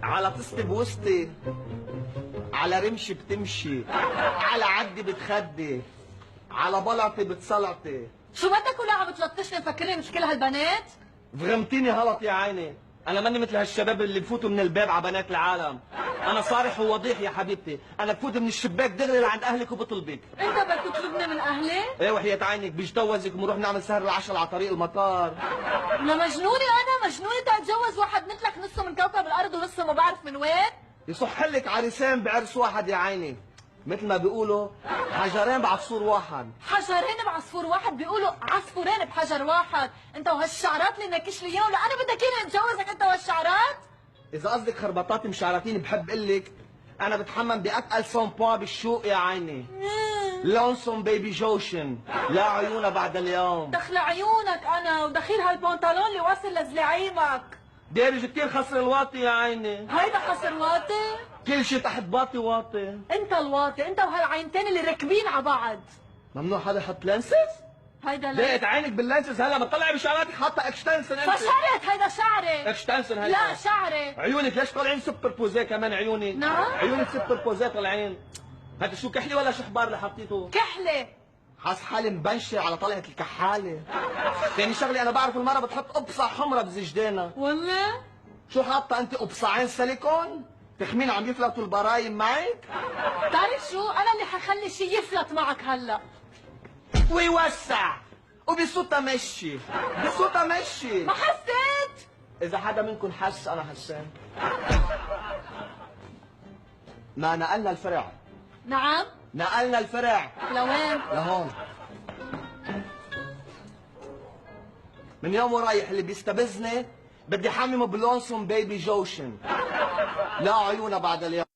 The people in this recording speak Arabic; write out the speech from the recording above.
على طستي بوسطي، على رمشي بتمشي، على عدي بتخدي، على بلعتي بتصلعتي. شو بدك ولا عم بتلطشني مفكرني مش كل هالبنات؟ فهمتيني غلط يا عيني، انا ماني مثل هالشباب اللي بفوتوا من الباب على بنات العالم. انا صارح ووضيح يا حبيبتي، انا بفوت من الشباك دغري لعند اهلك وبطلبك. انت بدك تطلبني من اهلي؟ ايه وحياة عينك بيجوزك ونروح نعمل سهر العشاء على طريق المطار. لا مجنونة انا مجنونة تتجوز واحد مثلك نصه من كوكب الارض ونصه ما بعرف من وين؟ يصح لك عريسين بعرس واحد يا عيني، مثل ما بيقولوا حجرين بعصفور واحد. حجرين بعصفور واحد؟ بيقولوا عصفورين بحجر واحد. انت وهالشعرات اللي ناكش لي اياهم، لا انا بدك اياني اتجوزك انت وهالشعرات؟ اذا قصدك خربطات مشعرتين بحب قلك انا بتحمم باتقل سامبوا بالشوق يا عيني. لونسون بيبي جوشن، لا عيونها بعد اليوم. دخل عيونك انا ودخيل هالبنطلون اللي واصل لزلعيمك. دارج كتير خسر الواطي يا عيني. هيدا خسر واطي؟ كل شي تحت باطي واطي. انت الواطي، انت وهالعينتين اللي راكبين على بعض. ممنوع حدا يحط لانسز؟ هيدا لقيت عينك باللانسز هلا بتطلعي بشعراتك حاطه اكستنسن انت. فشرت هيدا شعري. اكستنسن هيدا. لا شعري. عيونك ليش طالعين سوبر بوزيه كمان عيوني؟ نعم؟ عيونك سوبر بوزيه طالعين. هذا شو كحلي ولا شحبار اللي حطيته؟ كحلة. حاس حالي مبنشر على طلعة الكحالة. ثاني شغلة أنا بعرف المرة بتحط قبصة حمرا بزجدانها. والله؟ شو حاطة أنت قبصعين سيليكون؟ تخمين عم يفلتوا البرايم معك؟ بتعرف شو؟ أنا اللي حخلي شي يفلت معك هلا. ويوسع وبصوتها مشي، بصوتها مشي. ما حسيت؟ إذا حدا منكم حس أنا حسان. ما نقلنا الفرع. نعم؟ نقلنا الفرع. لوين؟ لهون. من يوم ورايح اللي بيستبزني بدي حممه بلونسون بيبي جوشن، لا عيونها بعد اليوم.